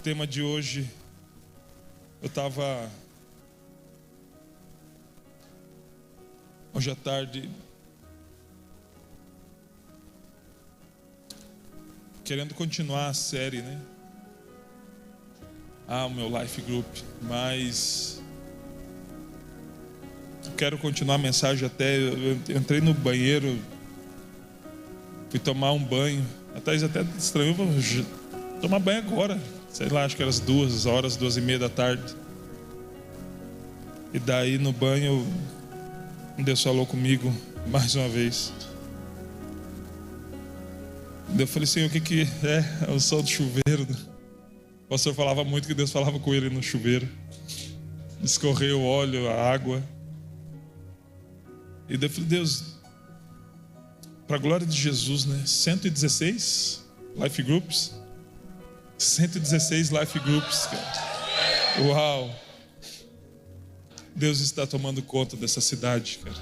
tema de hoje, eu estava hoje à tarde querendo continuar a série, né? O meu Life Group, mas quero continuar a mensagem até. Eu entrei no banheiro, fui tomar um banho. A Thaís até estranhou, tomar banho agora, sei lá, acho que era as 2h, 2h30 da tarde. E daí no banho, Deus falou comigo mais uma vez. Eu falei, Senhor, o que é o som do chuveiro? O pastor falava muito que Deus falava com ele no chuveiro. Escorreu o óleo, a água. E daí eu falei, Deus, para a glória de Jesus, né? 116 Life Groups. 116 Life Groups, cara. Uau! Deus está tomando conta dessa cidade, cara.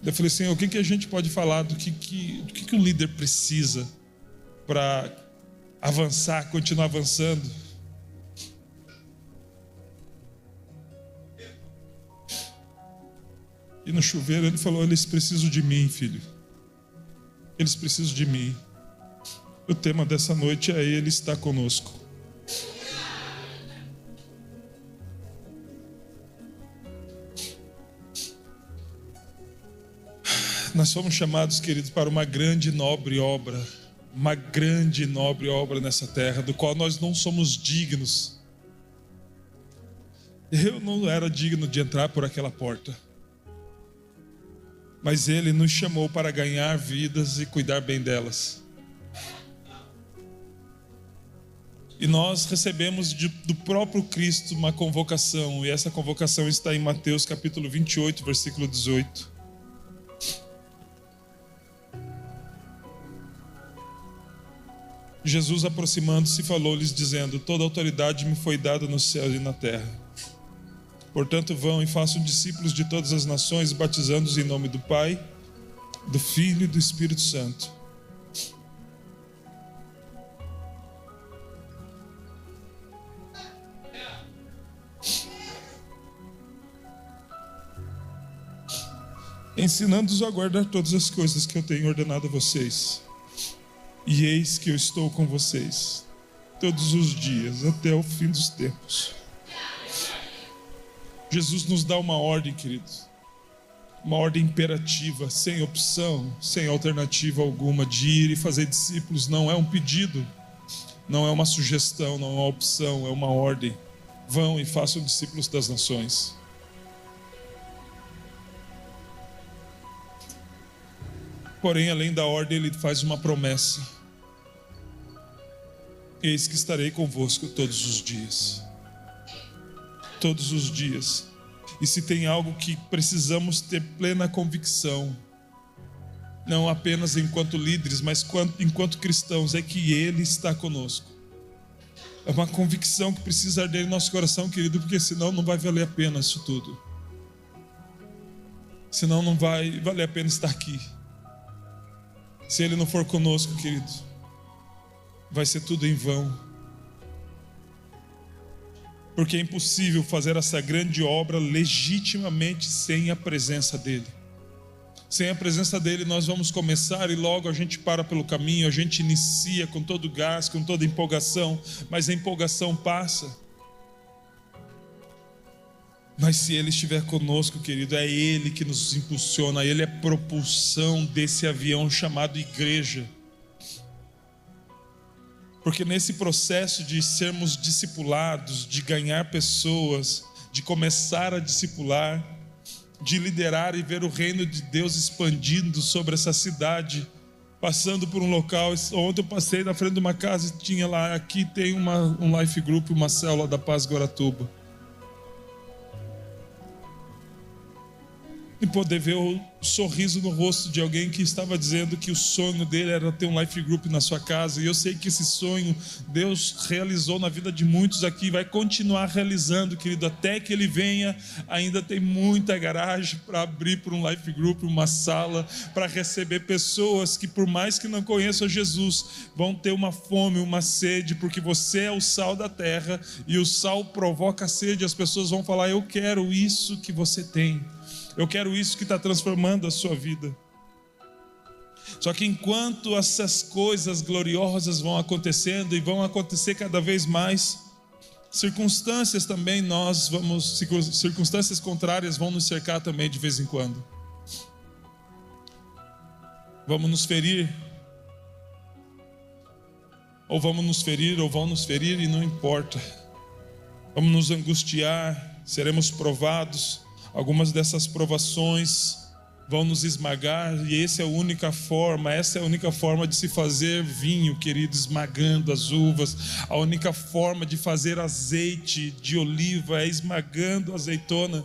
Eu falei, Senhor, o que a gente pode falar do que o líder precisa para avançar, continuar avançando? E no chuveiro ele falou, eles precisam de mim, filho. Eles precisam de mim. O tema dessa noite é Ele está conosco. Nós fomos chamados, queridos, para uma grande e nobre obra. Uma grande e nobre obra nessa terra, do qual nós não somos dignos. Eu não era digno de entrar por aquela porta. Mas Ele nos chamou para ganhar vidas e cuidar bem delas. E nós recebemos do próprio Cristo uma convocação. E essa convocação está em Mateus capítulo 28, versículo 18. Jesus, aproximando-se, falou-lhes dizendo, toda autoridade me foi dada no céu e na terra. Portanto, vão e façam discípulos de todas as nações, batizando-os em nome do Pai, do Filho e do Espírito Santo. Ensinando-os a guardar todas as coisas que eu tenho ordenado a vocês. E eis que eu estou com vocês todos os dias, até o fim dos tempos. Jesus nos dá uma ordem, queridos. Uma ordem imperativa, sem opção, sem alternativa alguma, de ir e fazer discípulos. Não é um pedido, não é uma sugestão, não é uma opção, é uma ordem. Vão e façam discípulos das nações. Porém, além da ordem, ele faz uma promessa. Eis que estarei convosco todos os dias. Todos os dias. E se tem algo que precisamos ter plena convicção, não apenas enquanto líderes, mas enquanto cristãos, é que Ele está conosco. É uma convicção que precisa arder em nosso coração, querido, porque senão não vai valer a pena isso tudo. Senão não vai valer a pena estar aqui. Se Ele não for conosco, querido, vai ser tudo em vão. Porque é impossível fazer essa grande obra legitimamente sem a presença dEle. Sem a presença dEle nós vamos começar e logo a gente para pelo caminho, a gente inicia com todo gás, com toda empolgação, mas a empolgação passa. Mas se Ele estiver conosco, querido, é Ele que nos impulsiona, Ele é a propulsão desse avião chamado igreja. Porque nesse processo de sermos discipulados, de ganhar pessoas, de começar a discipular, de liderar e ver o reino de Deus expandindo sobre essa cidade, passando por um local. Ontem eu passei na frente de uma casa e tinha lá, aqui tem um Life Group, uma célula da Paz Guaratuba. e poder ver o sorriso no rosto de alguém que estava dizendo que o sonho dele era ter um life group na sua casa. E eu sei que esse sonho Deus realizou na vida de muitos aqui, vai continuar realizando, querido, até que ele venha. Ainda tem muita garagem para abrir para um life group, uma sala para receber pessoas que, por mais que não conheçam Jesus, vão ter uma fome, uma sede, porque você é o sal da terra e o sal provoca sede. As pessoas vão falar: eu quero isso que você tem. Eu quero isso que está transformando a sua vida. Só que enquanto essas coisas gloriosas vão acontecendo, e vão acontecer cada vez mais, circunstâncias também circunstâncias contrárias vão nos cercar também de vez em quando. Vamos nos ferir, ou vão nos ferir e não importa. Vamos nos angustiar, seremos provados. Algumas dessas provações vão nos esmagar, e essa é a única forma de se fazer vinho, querido, esmagando as uvas. A única forma de fazer azeite de oliva é esmagando a azeitona.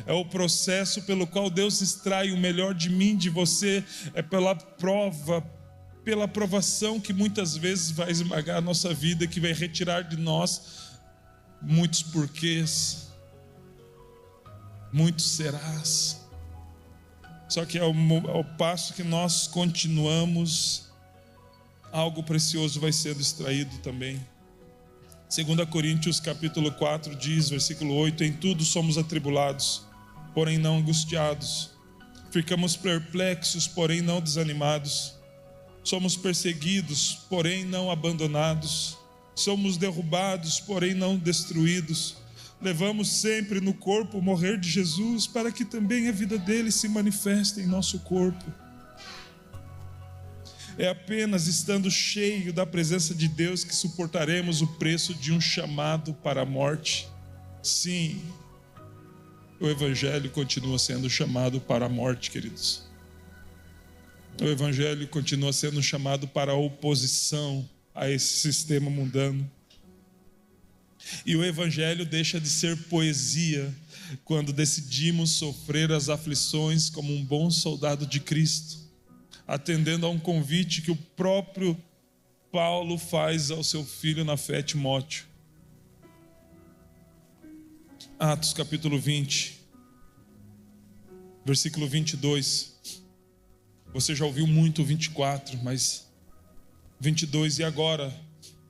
É o processo pelo qual Deus extrai o melhor de mim, de você. É pela provação que muitas vezes vai esmagar a nossa vida, que vai retirar de nós muitos porquês, muitos serás. Só que ao passo que nós continuamos, algo precioso vai sendo extraído também. 2 Coríntios capítulo 4 diz, versículo 8: em tudo somos atribulados, porém não angustiados. Ficamos perplexos, porém não desanimados. Somos perseguidos, porém não abandonados. Somos derrubados, porém não destruídos. Levamos sempre no corpo o morrer de Jesus, para que também a vida dele se manifeste em nosso corpo. É apenas estando cheio da presença de Deus que suportaremos o preço de um chamado para a morte. Sim, o Evangelho continua sendo chamado para a morte, queridos. O Evangelho continua sendo chamado para a oposição a esse sistema mundano. E o Evangelho deixa de ser poesia quando decidimos sofrer as aflições como um bom soldado de Cristo, atendendo a um convite que o próprio Paulo faz ao seu filho na fé, Timóteo. Atos capítulo 20, versículo 22. Você já ouviu muito o 24, mas 22: e agora,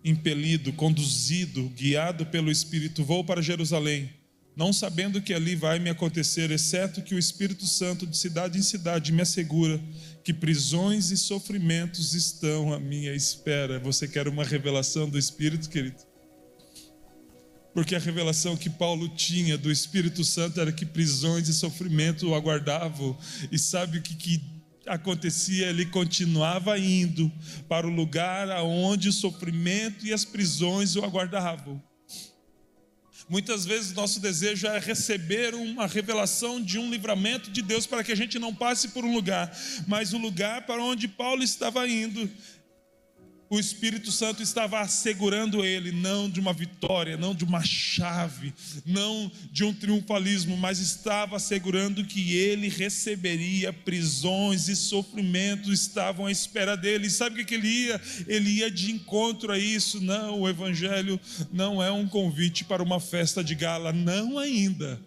impelido, conduzido, guiado pelo Espírito, vou para Jerusalém, não sabendo que ali vai me acontecer, exceto que o Espírito Santo de cidade em cidade me assegura que prisões e sofrimentos estão à minha espera. Você quer uma revelação do Espírito, querido? Porque a revelação que Paulo tinha do Espírito Santo era que prisões e sofrimento o aguardavam. E sabe o que acontecia? Ele continuava indo para o lugar aonde o sofrimento e as prisões o aguardavam. Muitas vezes nosso desejo é receber uma revelação de um livramento de Deus para que a gente não passe por um lugar, mas o lugar para onde Paulo estava indo, o Espírito Santo estava assegurando ele, não de uma vitória, não de uma chave, não de um triunfalismo, mas estava assegurando que ele receberia prisões e sofrimentos estavam à espera dele. E sabe o que ele ia? Ele ia de encontro a isso. Não, o Evangelho não é um convite para uma festa de gala, não ainda.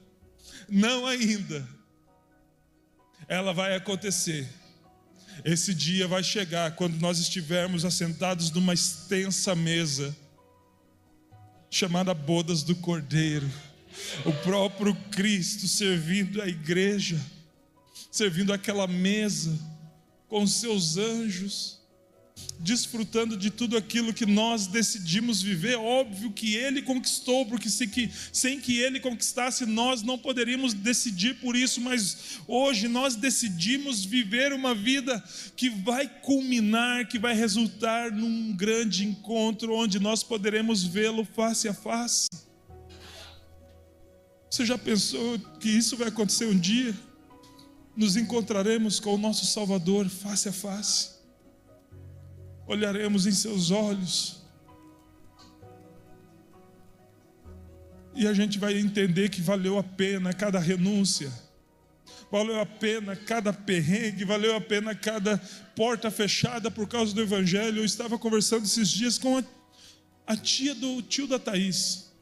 Não ainda. Ela vai acontecer. Esse dia vai chegar quando nós estivermos assentados numa extensa mesa, chamada Bodas do Cordeiro. O próprio Cristo servindo a igreja, servindo aquela mesa com os seus anjos, desfrutando de tudo aquilo que nós decidimos viver. Óbvio que Ele conquistou, porque sem que Ele conquistasse, nós não poderíamos decidir por isso, mas hoje nós decidimos viver uma vida que vai culminar, que vai resultar num grande encontro, onde nós poderemos vê-lo face a face. Você já pensou que isso vai acontecer um dia? Nos encontraremos com o nosso Salvador face a face. Olharemos em seus olhos e a gente vai entender que valeu a pena cada renúncia, valeu a pena cada perrengue, valeu a pena cada porta fechada por causa do Evangelho. Eu estava conversando esses dias com a tia do tio da Thaís.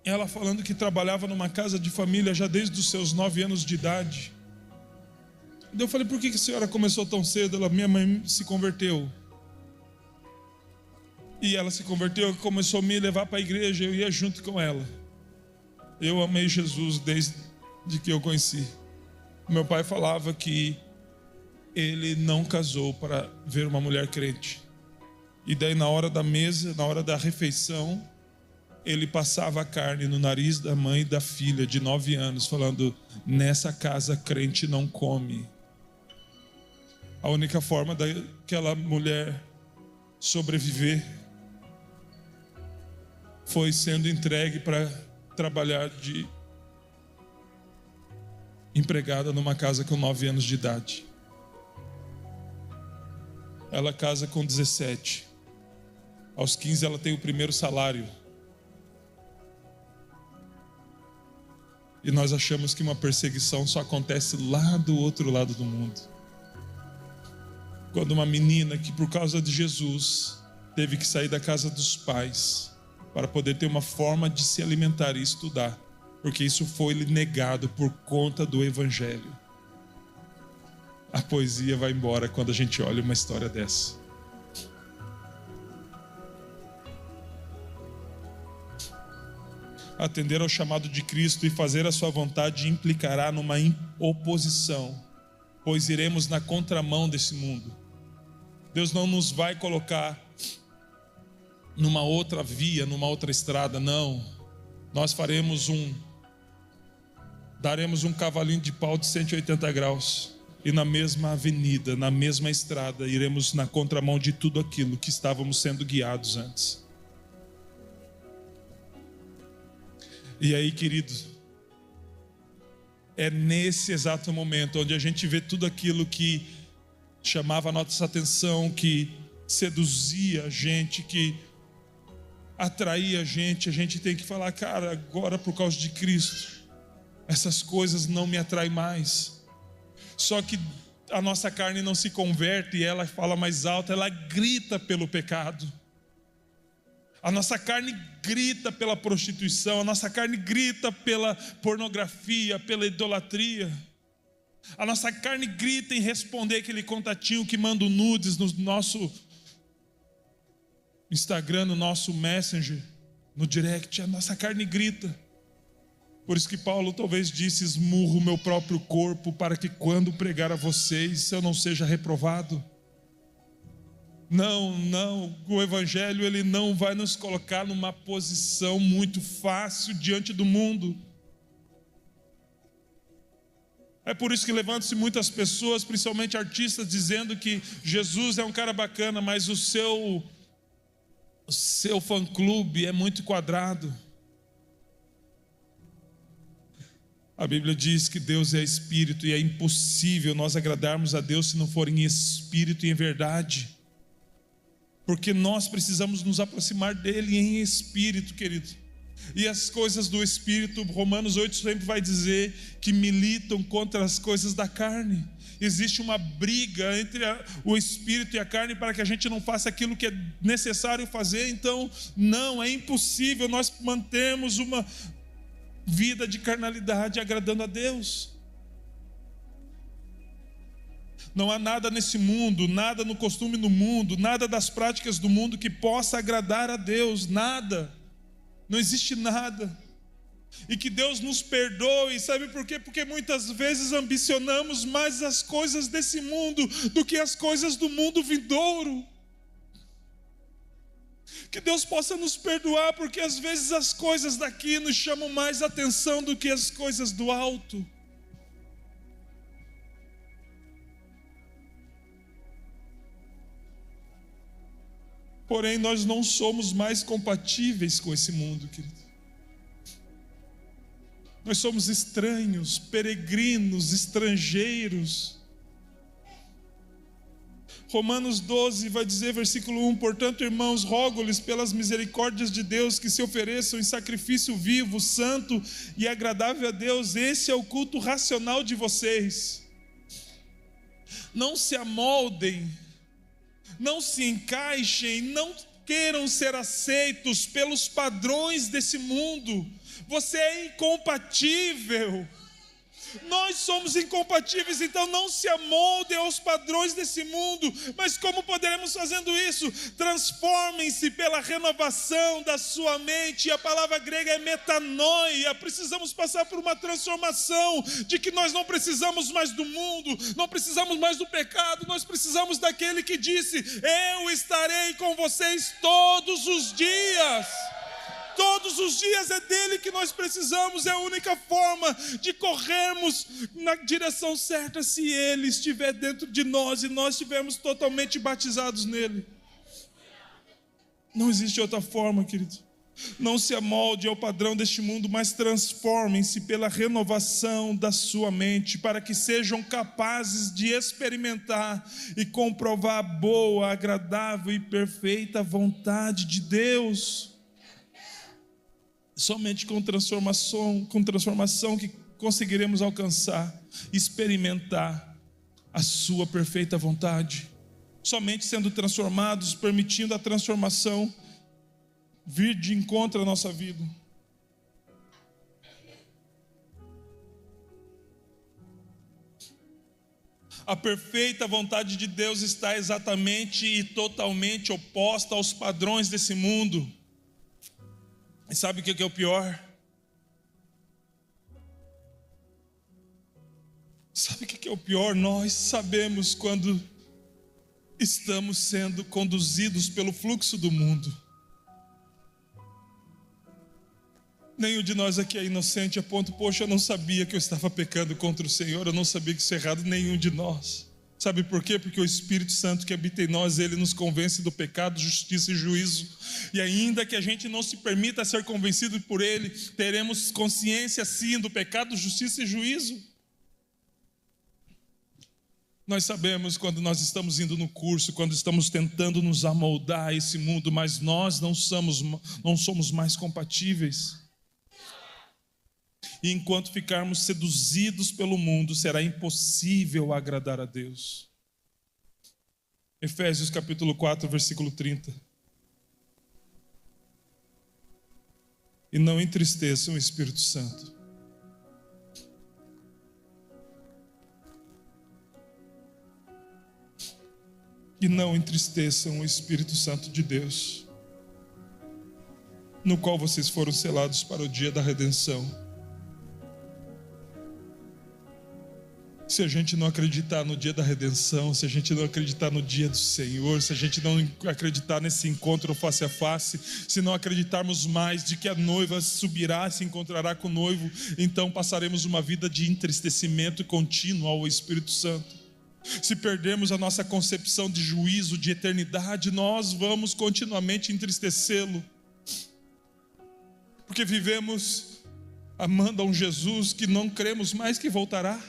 Ela falando que trabalhava numa casa de família já desde os seus 9 anos de idade. Eu falei, por que a senhora começou tão cedo? Ela, minha mãe se converteu. E ela se converteu e começou a me levar para a igreja, eu ia junto com ela. Eu amei Jesus desde que eu conheci. Meu pai falava que ele não casou para ver uma mulher crente. E daí na hora da mesa, na hora da refeição, ele passava a carne no nariz da mãe e da filha de 9 anos, falando, nessa casa crente não come. A única forma daquela mulher sobreviver foi sendo entregue para trabalhar de empregada numa casa com 9 anos de idade. Ela casa com 17. Aos 15 ela tem o primeiro salário. E nós achamos que uma perseguição só acontece lá do outro lado do mundo. Quando uma menina que por causa de Jesus teve que sair da casa dos pais para poder ter uma forma de se alimentar e estudar, porque isso foi-lhe negado por conta do Evangelho. A poesia vai embora quando a gente olha uma história dessa. Atender ao chamado de Cristo e fazer a sua vontade implicará numa oposição, pois iremos na contramão desse mundo. Deus não nos vai colocar numa outra via, numa outra estrada, não. Nós daremos um cavalinho de pau de 180 graus e na mesma avenida, na mesma estrada, iremos na contramão de tudo aquilo que estávamos sendo guiados antes. E aí, queridos, é nesse exato momento onde a gente vê tudo aquilo que chamava a nossa atenção, que seduzia a gente, que atraía a gente tem que falar, cara, agora por causa de Cristo, essas coisas não me atraem mais. Só que a nossa carne não se converte e ela fala mais alto, ela grita pelo pecado. A nossa carne grita pela prostituição, a nossa carne grita pela pornografia, pela idolatria. A nossa carne grita em responder aquele contatinho que manda nudes no nosso Instagram, no nosso Messenger, no direct. A nossa carne grita. Por isso que Paulo talvez disse, esmurro o meu próprio corpo para que quando pregar a vocês eu não seja reprovado. Não, o Evangelho ele não vai nos colocar numa posição muito fácil diante do mundo. É por isso que levantam-se muitas pessoas, principalmente artistas, dizendo que Jesus é um cara bacana, mas o seu fã-clube é muito quadrado. A Bíblia diz que Deus é espírito e é impossível nós agradarmos a Deus se não for em espírito e em verdade. Porque nós precisamos nos aproximar dele em espírito, querido. E as coisas do espírito, Romanos 8 sempre vai dizer que militam contra as coisas da carne. Existe uma briga entre o espírito e a carne para que a gente não faça aquilo que é necessário fazer. Então, não, é impossível nós mantermos uma vida de carnalidade agradando a Deus. Não há nada nesse mundo, nada no costume do mundo, nada das práticas do mundo que possa agradar a Deus, nada. Não existe nada. E que Deus nos perdoe, sabe por quê? Porque muitas vezes ambicionamos mais as coisas desse mundo do que as coisas do mundo vindouro. Que Deus possa nos perdoar, porque às vezes as coisas daqui nos chamam mais atenção do que as coisas do alto. Porém, nós não somos mais compatíveis com esse mundo, querido. Nós somos estranhos, peregrinos, estrangeiros. Romanos 12 vai dizer, versículo 1: portanto, irmãos, rogo-lhes pelas misericórdias de Deus que se ofereçam em sacrifício vivo, santo e agradável a Deus. Esse é o culto racional de vocês. Não se amoldem, não se encaixem, não queiram ser aceitos pelos padrões desse mundo. Você é incompatível. Nós somos incompatíveis, então não se amoldem aos padrões desse mundo. Mas como poderemos fazendo isso? Transformem-se pela renovação da sua mente. A palavra grega é metanoia. Precisamos passar por uma transformação, de que nós não precisamos mais do mundo, não precisamos mais do pecado, nós precisamos daquele que disse: eu estarei com vocês todos os dias. Todos os dias é dele que nós precisamos. É a única forma de corrermos na direção certa, se ele estiver dentro de nós e nós estivermos totalmente batizados nele. Não existe outra forma, querido. Não se amolde ao padrão deste mundo, mas transformem-se pela renovação da sua mente, para que sejam capazes de experimentar e comprovar a boa, agradável e perfeita vontade de Deus. Somente com transformação que conseguiremos alcançar, experimentar a sua perfeita vontade. Somente sendo transformados, permitindo a transformação vir de encontro à nossa vida. A perfeita vontade de Deus está exatamente e totalmente oposta aos padrões desse mundo. E sabe o que é o pior? Sabe o que é o pior? Nós sabemos quando estamos sendo conduzidos pelo fluxo do mundo. Nenhum de nós aqui é inocente a ponto, poxa, eu não sabia que eu estava pecando contra o Senhor, eu não sabia que isso é errado, nenhum de nós. Sabe por quê? Porque o Espírito Santo que habita em nós, ele nos convence do pecado, justiça e juízo. E ainda que a gente não se permita ser convencido por ele, teremos consciência sim do pecado, justiça e juízo. Nós sabemos quando nós estamos indo no curso, quando estamos tentando nos amoldar a esse mundo, mas nós não somos mais compatíveis. E enquanto ficarmos seduzidos pelo mundo, será impossível agradar a Deus. Efésios capítulo 4, versículo 30. E não entristeçam o Espírito Santo. E não entristeçam o Espírito Santo de Deus, no qual vocês foram selados para o dia da redenção. Se a gente não acreditar no dia da redenção, se a gente não acreditar no dia do Senhor, se a gente não acreditar nesse encontro face a face, se não acreditarmos mais de que a noiva subirá, se encontrará com o noivo, então passaremos uma vida de entristecimento contínuo ao Espírito Santo. Se perdermos a nossa concepção de juízo, de eternidade, nós vamos continuamente entristecê-lo, porque vivemos amando a um Jesus que não cremos mais que voltará.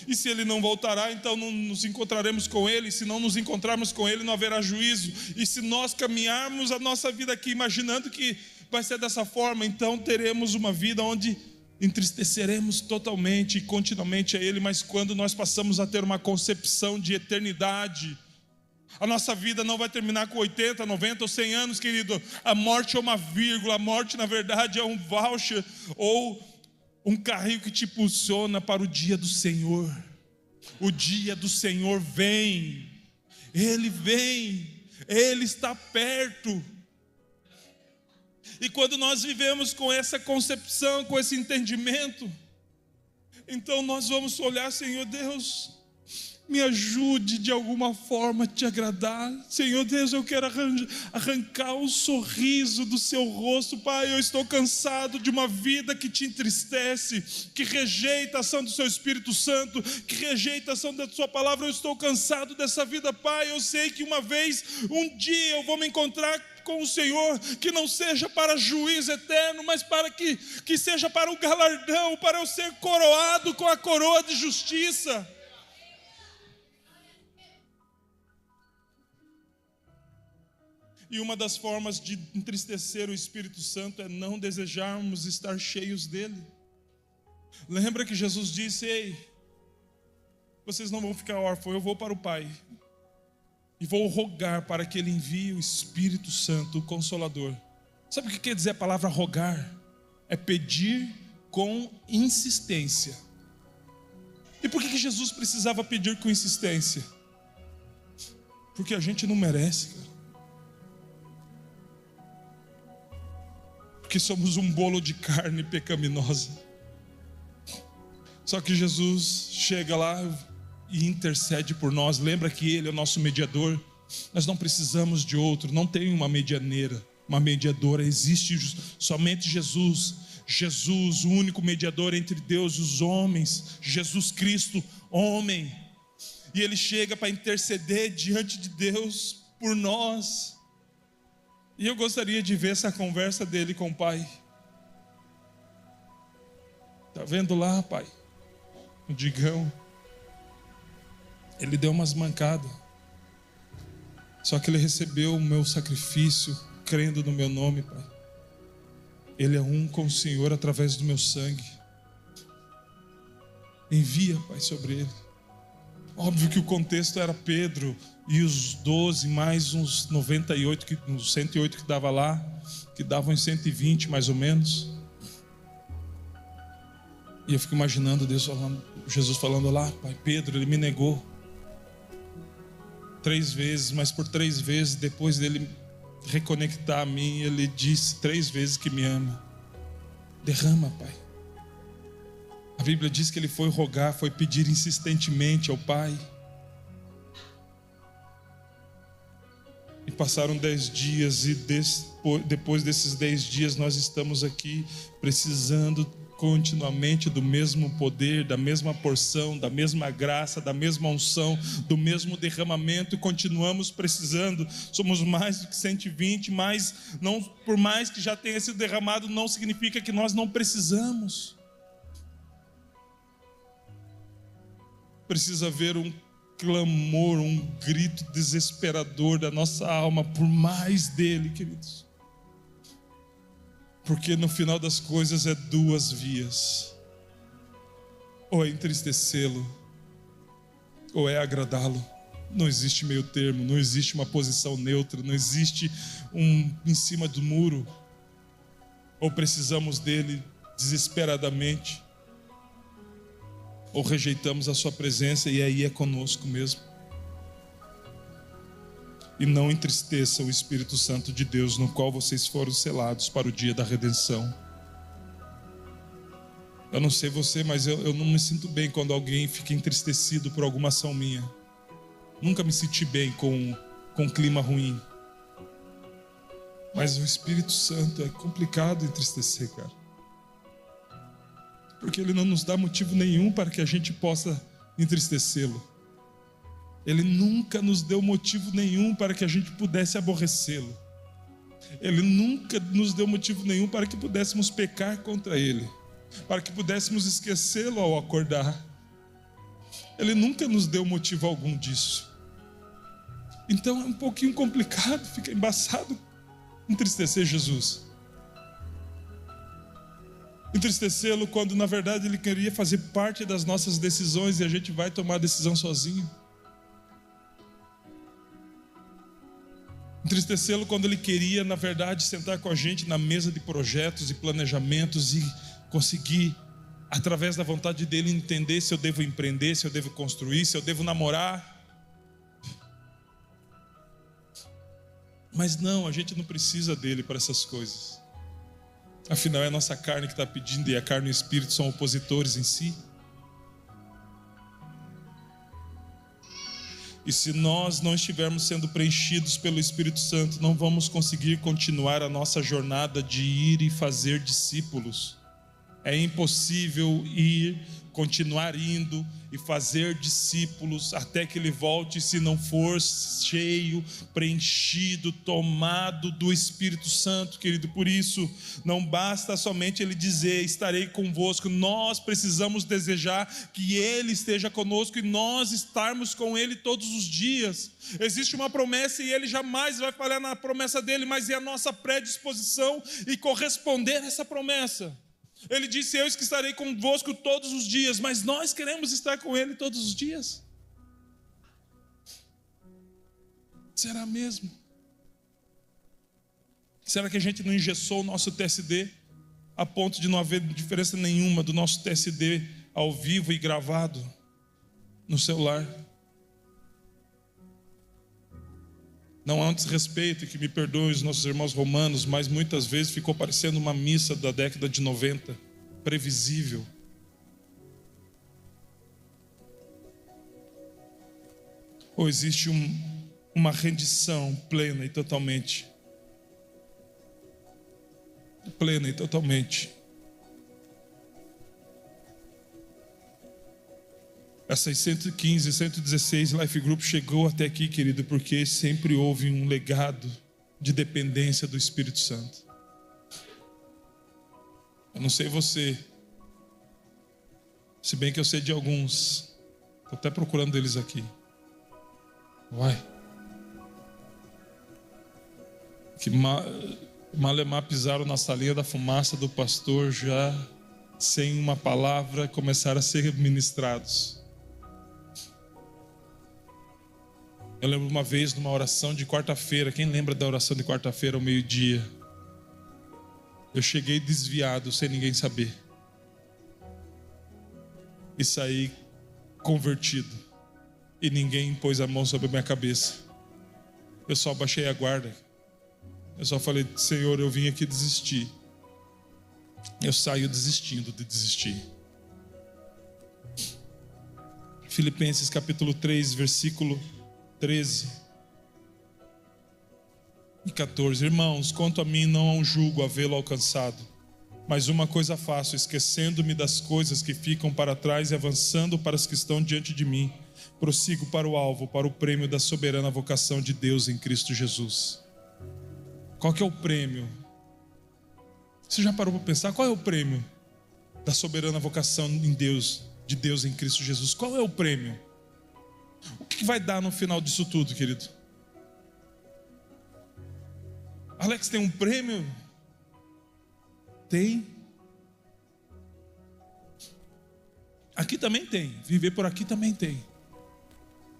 E se ele não voltará, então não nos encontraremos com ele. E se não nos encontrarmos com ele, não haverá juízo. E se nós caminharmos a nossa vida aqui imaginando que vai ser dessa forma, então teremos uma vida onde entristeceremos totalmente e continuamente a ele. Mas quando nós passamos a ter uma concepção de eternidade, a nossa vida não vai terminar com 80, 90 ou 100 anos, querido. A morte é uma vírgula. A morte, na verdade, é um voucher ou um carrinho que te impulsiona para o dia do Senhor. O dia do Senhor vem. Ele vem. Ele está perto. E quando nós vivemos com essa concepção, com esse entendimento, então nós vamos olhar: Senhor Deus, me ajude de alguma forma a te agradar. Senhor Deus, eu quero arrancar um sorriso do seu rosto. Pai, eu estou cansado de uma vida que te entristece, que rejeita a ação do seu Espírito Santo, que rejeita a ação da sua palavra. Eu estou cansado dessa vida, Pai. Eu sei que um dia eu vou me encontrar com o Senhor, que não seja para juízo eterno, mas para que seja para o galardão, para eu ser coroado com a coroa de justiça. E uma das formas de entristecer o Espírito Santo é não desejarmos estar cheios dele. Lembra que Jesus disse: ei, vocês não vão ficar órfãos, eu vou para o Pai e vou rogar para que Ele envie o Espírito Santo, o Consolador. Sabe o que quer dizer a palavra rogar? É pedir com insistência. E por que Jesus precisava pedir com insistência? Porque a gente não merece, cara. Porque somos um bolo de carne pecaminosa. Só que Jesus chega lá e intercede por nós. Lembra que Ele é o nosso mediador. Nós não precisamos de outro. Não tem uma medianeira, uma mediadora. Existe somente Jesus. Jesus, o único mediador entre Deus e os homens. Jesus Cristo, homem. E Ele chega para interceder diante de Deus por nós. E eu gostaria de ver essa conversa dele com o Pai. Está vendo lá, Pai? O Digão. Ele deu umas mancadas. Só que ele recebeu o meu sacrifício, crendo no meu nome, Pai. Ele é um com o Senhor através do meu sangue. Envia, Pai, sobre ele. Óbvio que o contexto era Pedro e os 12, mais uns 98, uns 108 que dava lá, que davam em 120 mais ou menos. E eu fico imaginando Jesus falando lá: Pai, Pedro, ele me negou 3 vezes, mas por 3 vezes, depois dele reconectar a mim, ele disse 3 vezes que me ama. Derrama, Pai. A Bíblia diz que ele foi rogar, foi pedir insistentemente ao Pai. E passaram 10 dias e depois desses 10 dias nós estamos aqui precisando continuamente do mesmo poder, da mesma porção, da mesma graça, da mesma unção, do mesmo derramamento, e continuamos precisando. Somos mais do que 120, mas não, por mais que já tenha sido derramado, não significa que nós não precisamos. Precisa haver um clamor, um grito desesperador da nossa alma por mais dele, queridos. Porque no final das coisas é 2 vias: ou é entristecê-lo, ou é agradá-lo. Não existe meio termo, não existe uma posição neutra, não existe em cima do muro. Ou precisamos dele desesperadamente, ou rejeitamos a sua presença e aí é conosco mesmo. E não entristeça o Espírito Santo de Deus, no qual vocês foram selados para o dia da redenção. Eu não sei você, mas eu não me sinto bem quando alguém fica entristecido por alguma ação minha. Nunca me senti bem com um clima ruim. Mas o Espírito Santo é complicado entristecer, cara. Porque ele não nos dá motivo nenhum para que a gente possa entristecê-lo. Ele nunca nos deu motivo nenhum para que a gente pudesse aborrecê-lo. Ele nunca nos deu motivo nenhum para que pudéssemos pecar contra ele, para que pudéssemos esquecê-lo ao acordar. Ele nunca nos deu motivo algum disso. Então é um pouquinho complicado, fica embaçado entristecer Jesus. Entristecê-lo quando na verdade ele queria fazer parte das nossas decisões e a gente vai tomar a decisão sozinho. Entristecê-lo quando ele queria na verdade sentar com a gente na mesa de projetos e planejamentos e conseguir, através da vontade dele, entender se eu devo empreender, se eu devo construir, se eu devo namorar. Mas não, a gente não precisa dele para essas coisas. Afinal é a nossa carne que está pedindo, e a carne e o espírito são opositores em si. E se nós não estivermos sendo preenchidos pelo Espírito Santo, não vamos conseguir continuar a nossa jornada de ir e fazer discípulos. É impossível ir continuar indo e fazer discípulos até que ele volte, se não for cheio, preenchido, tomado do Espírito Santo, querido. Por isso, não basta somente ele dizer: estarei convosco. Nós precisamos desejar que ele esteja conosco e nós estarmos com ele todos os dias. Existe uma promessa e ele jamais vai falhar na promessa dele, mas é a nossa predisposição e corresponder a essa promessa. Ele disse: eu que estarei convosco todos os dias, mas nós queremos estar com ele todos os dias? Será mesmo? Será que a gente não engessou o nosso TSD a ponto de não haver diferença nenhuma do nosso TSD ao vivo e gravado no celular? Não há um desrespeito, que me perdoem os nossos irmãos romanos, mas muitas vezes ficou parecendo uma missa da década de 90, previsível. Ou existe uma rendição plena e totalmente? Plena e totalmente. Essas 115, 116 Life Group chegou até aqui, querido, porque sempre houve um legado de dependência do Espírito Santo. Eu não sei você, se bem que eu sei de alguns. Estou até procurando eles aqui. Que malemar pisaram na salinha da fumaça do pastor, já sem uma palavra começaram a ser ministrados. Eu lembro uma vez numa oração de quarta-feira. Quem lembra da oração de quarta-feira ao meio-dia? Eu cheguei desviado, sem ninguém saber, e saí convertido, e ninguém pôs a mão sobre a minha cabeça. Eu só baixei a guarda. Eu só falei: Senhor, eu vim aqui desistir. Eu saio desistindo de desistir. Filipenses capítulo 3, versículo 13 e 14. Irmãos, quanto a mim, não há um julgo havê-lo alcançado, mas uma coisa faço, esquecendo-me das coisas que ficam para trás e avançando para as que estão diante de mim, prossigo para o alvo, para o prêmio da soberana vocação de Deus em Cristo Jesus. Qual que é o prêmio? Você já parou para pensar? Qual é o prêmio da soberana vocação em Deus, de Deus em Cristo Jesus? Qual é o prêmio? O que vai dar no final disso tudo, querido? Alex, tem um prêmio? Tem. Aqui também tem. Viver por aqui também tem.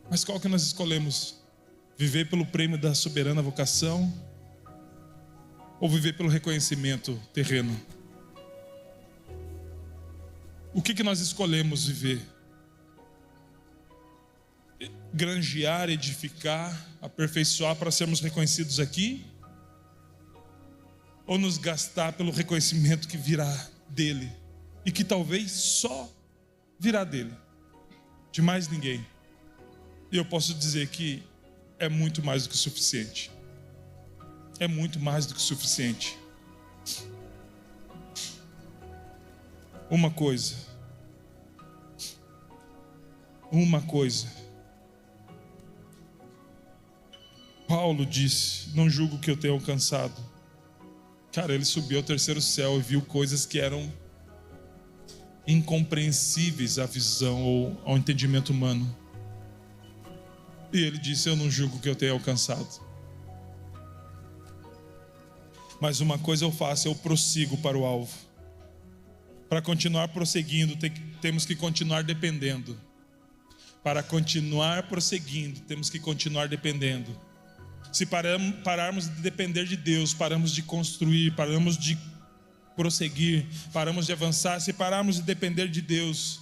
Mas qual que nós escolhemos? Viver pelo prêmio da soberana vocação? Ou viver pelo reconhecimento terreno? O que nós escolhemos viver? Granjear, edificar, aperfeiçoar para sermos reconhecidos aqui? Ou nos gastar pelo reconhecimento que virá dele, e que talvez só virá dele, de mais ninguém? E eu posso dizer que é muito mais do que o suficiente. É muito mais do que o suficiente. Uma coisa, Paulo disse: não julgo que eu tenha alcançado. Cara, ele subiu ao terceiro céu e viu coisas que eram incompreensíveis à visão ou ao entendimento humano. E ele disse: eu não julgo que eu tenha alcançado. Mas uma coisa eu faço, eu prossigo para o alvo. Para continuar prosseguindo, temos que continuar dependendo. Para continuar prosseguindo, temos que continuar dependendo. Se pararmos de depender de Deus, paramos de construir, paramos de prosseguir, paramos de avançar. Se pararmos de depender de Deus,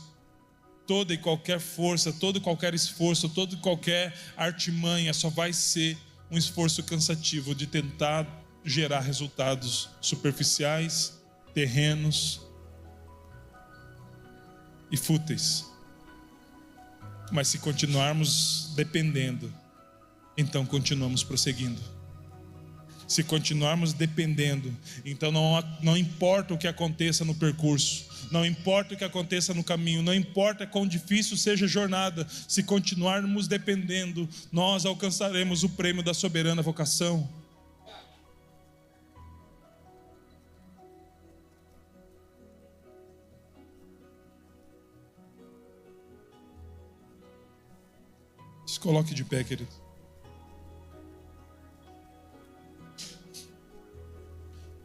toda e qualquer força, todo e qualquer esforço, toda e qualquer artimanha só vai ser um esforço cansativo de tentar gerar resultados superficiais, terrenos e fúteis. Mas se continuarmos dependendo, então continuamos prosseguindo. Se continuarmos dependendo, então não importa o que aconteça no percurso, não importa o que aconteça no caminho, não importa quão difícil seja a jornada, se continuarmos dependendo, nós alcançaremos o prêmio da soberana vocação. Se coloque de pé, querido.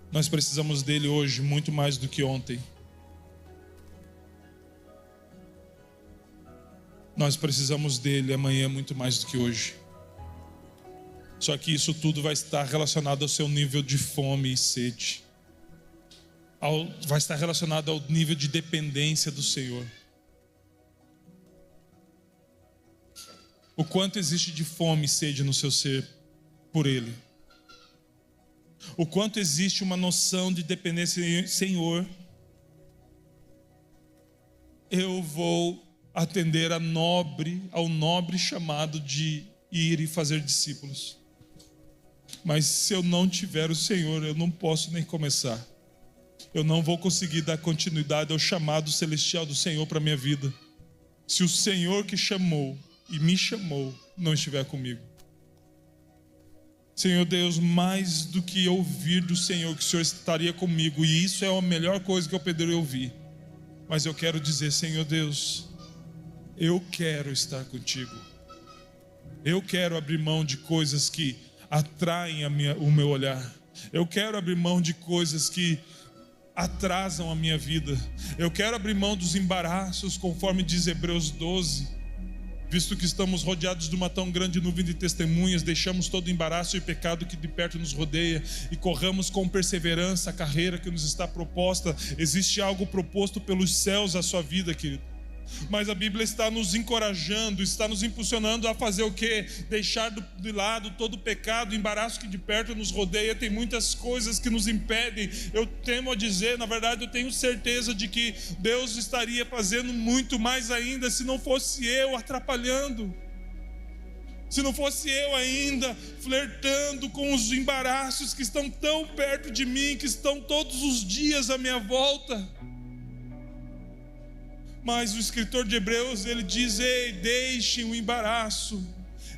Nós precisamos dele hoje muito mais do que ontem. Nós precisamos dele amanhã muito mais do que hoje. Só que isso tudo vai estar relacionado ao seu nível de fome e sede. Vai estar relacionado ao nível de dependência do Senhor. O quanto existe de fome e sede no seu ser por Ele. O quanto existe uma noção de dependência. Senhor, eu vou atender ao nobre chamado de ir e fazer discípulos. Mas se eu não tiver o Senhor, eu não posso nem começar. Eu não vou conseguir dar continuidade ao chamado celestial do Senhor para a minha vida. Se o Senhor que chamou e me chamou não estiver comigo. Senhor Deus, mais do que ouvir do Senhor que o Senhor estaria comigo, e isso é a melhor coisa que eu poderia ouvir, mas eu quero dizer, Senhor Deus, eu quero estar contigo. Eu quero abrir mão de coisas que atraem o meu olhar. Eu quero abrir mão de coisas que atrasam a minha vida. Eu quero abrir mão dos embaraços, conforme diz Hebreus 12. Visto que estamos rodeados de uma tão grande nuvem de testemunhas, deixamos todo o embaraço e pecado que de perto nos rodeia e corramos com perseverança a carreira que nos está proposta. Existe algo proposto pelos céus à sua vida, querido. Mas a Bíblia está nos encorajando, está nos impulsionando a fazer o quê? Deixar de lado todo o pecado, o embaraço que de perto nos rodeia. Tem muitas coisas que nos impedem. Eu temo a dizer, na verdade eu tenho certeza de que Deus estaria fazendo muito mais ainda se não fosse eu atrapalhando. Se não fosse eu ainda flertando com os embaraços que estão tão perto de mim, que estão todos os dias à minha volta. Mas o escritor de Hebreus, ele diz, ei, deixem o embaraço,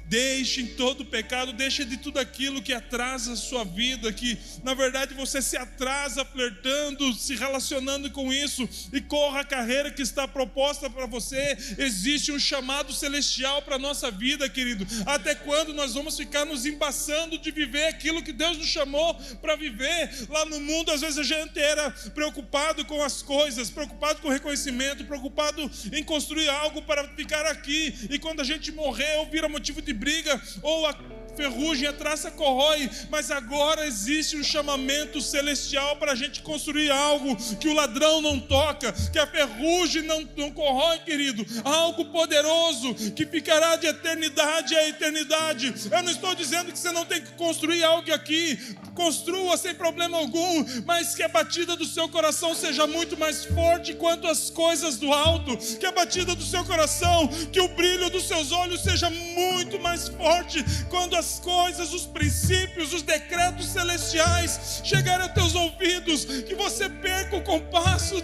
deixem todo o pecado, deixem de tudo aquilo que atrasa a sua vida, que na verdade você se atrasa flertando, se relacionando com isso, e corra a carreira que está proposta para você. Existe um chamado celestial para a nossa vida, querido. Até quando nós vamos ficar nos embaçando de viver aquilo que Deus nos chamou para viver? Lá no mundo, às vezes a gente era preocupado com as coisas, preocupado com o reconhecimento, preocupado em construir algo para ficar aqui, e quando a gente morrer, vira motivo de briga, ou a ferrugem, a traça corrói. Mas agora existe um chamamento celestial para a gente construir algo que o ladrão não toca, que a ferrugem não corrói, querido. Algo poderoso que ficará de eternidade a eternidade. Eu não estou dizendo que você não tem que construir algo aqui. Construa sem problema algum, mas que a batida do seu coração seja muito mais forte quanto as coisas do alto. Que a batida do seu coração, que o brilho dos seus olhos seja muito mais forte quando as coisas, os princípios, os decretos celestiais chegarem aos teus ouvidos. Que você perca o compasso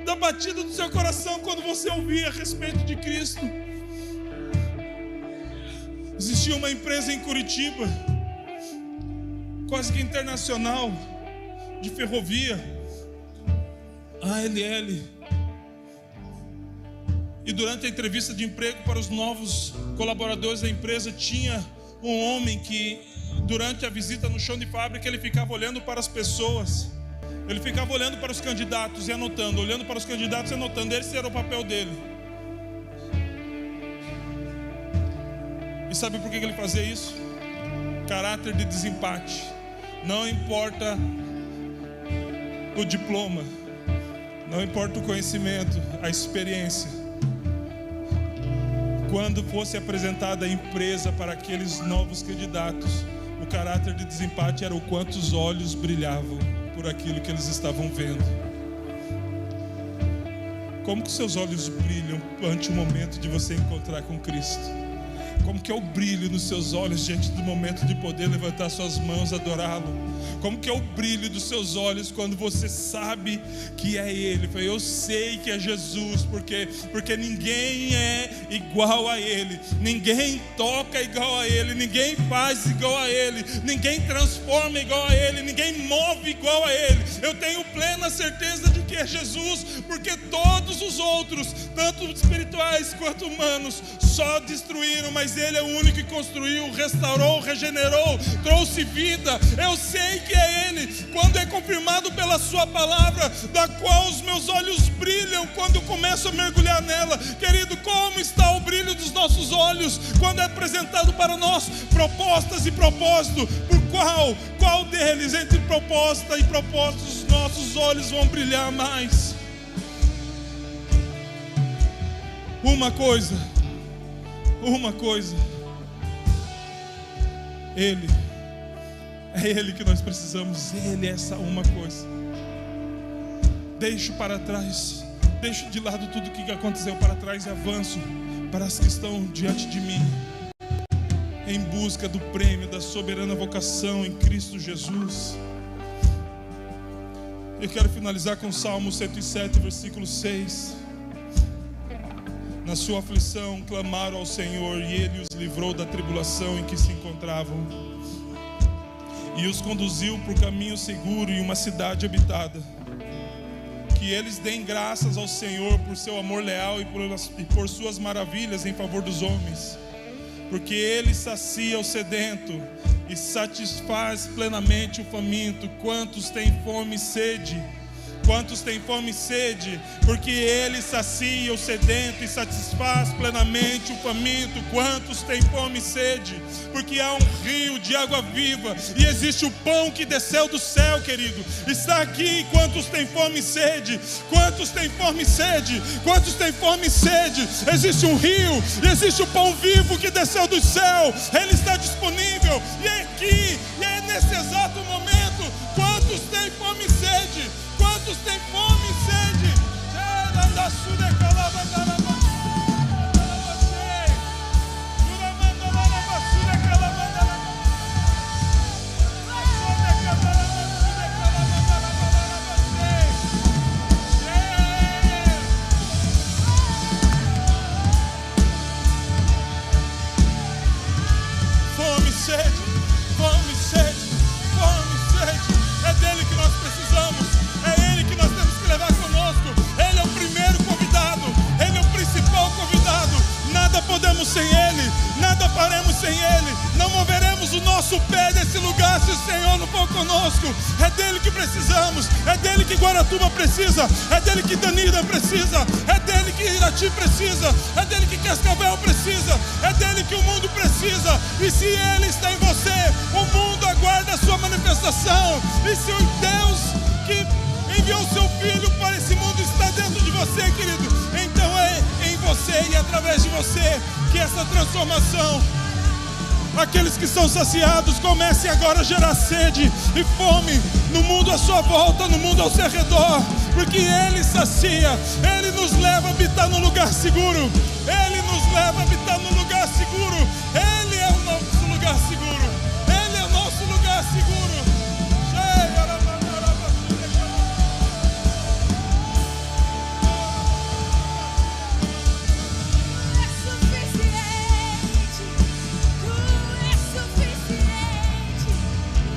da batida do seu coração quando você ouvir a respeito de Cristo. Existia uma empresa em Curitiba, quase que internacional, de ferrovia, a ALL. E durante a entrevista de emprego para os novos colaboradores da empresa, tinha um homem que, durante a visita no chão de fábrica, ele ficava olhando para as pessoas. Ele ficava olhando para os candidatos e anotando, olhando para os candidatos e anotando. Esse era o papel dele. E sabe por que ele fazia isso? Caráter de desempate. Não importa o diploma, não importa o conhecimento, a experiência. Quando fosse apresentada a empresa para aqueles novos candidatos, o caráter de desempate era o quanto os olhos brilhavam por aquilo que eles estavam vendo. Como que seus olhos brilham ante o momento de você encontrar com Cristo? Como que é o brilho nos seus olhos diante do momento de poder levantar suas mãos e adorá-lo? Como que é o brilho dos seus olhos quando você sabe que é Ele? Eu sei que é Jesus, porque ninguém é igual a Ele, ninguém toca igual a Ele, ninguém faz igual a Ele, ninguém transforma igual a Ele, ninguém move igual a Ele. Eu tenho plena certeza de que é Jesus, porque todos os outros, tanto espirituais quanto humanos, só destruíram, mas Ele é o único que construiu, restaurou, regenerou, trouxe vida. Eu sei que é Ele, quando é confirmado pela sua palavra, da qual os meus olhos brilham quando eu começo a mergulhar nela. Querido, como está o brilho dos nossos olhos quando é apresentado para nós propostas e propósito? Por qual deles, entre proposta e propósito, os nossos olhos vão brilhar mais? Uma coisa, é Ele que nós precisamos. Ele é essa uma coisa. Deixo para trás, deixo de lado tudo o que aconteceu para trás e avanço para as que estão diante de mim, em busca do prêmio da soberana vocação em Cristo Jesus. Eu quero finalizar com o Salmo 107, versículo 6. Na sua aflição clamaram ao Senhor, e Ele os livrou da tribulação em que se encontravam, e os conduziu por caminho seguro em uma cidade habitada. Que eles deem graças ao Senhor por seu amor leal e por suas maravilhas em favor dos homens, porque Ele sacia o sedento e satisfaz plenamente o faminto. Quantos têm fome e sede? Quantos têm fome e sede? Porque Ele sacia o sedento e satisfaz plenamente o faminto. Quantos têm fome e sede? Porque há um rio de água viva, e existe o pão que desceu do céu, querido. Está aqui. Quantos têm fome e sede? Quantos têm fome e sede? Quantos têm fome e sede? Existe um rio, e existe o pão vivo que desceu do céu. Ele está disponível, e é aqui, e é nesse exato momento. Quantos têm fome e sede? Quantos têm fome e sede? Fome e sede, fome e sede, fome e sede. É dele que nós precisamos. É Ele que nós temos que levar conosco. Ele é o primeiro convidado, Ele é o principal convidado. Nada podemos sem Ele, nada faremos sem Ele. Não moveremos o nosso pé desse lugar se o Senhor não for conosco. É dele que precisamos, é dele que Guaratuba precisa, é dele que Danida precisa, é dele que Irati precisa, é dele que Cascavel precisa, é dele que o mundo precisa. E se Ele está em você, o mundo aguarda a sua manifestação. E se o Deus que enviou o seu Filho para esse mundo está dentro de você, querido, então é em você e através de você que essa transformação, aqueles que são saciados, comecem agora a gerar sede e fome no mundo à sua volta, no mundo ao seu redor, porque Ele sacia. Ele nos leva a habitar num lugar seguro, Ele nos leva a habitar num lugar seguro. Ele é o nosso lugar seguro, Ele é o nosso lugar seguro.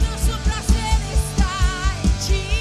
Nosso prazer está em Ti.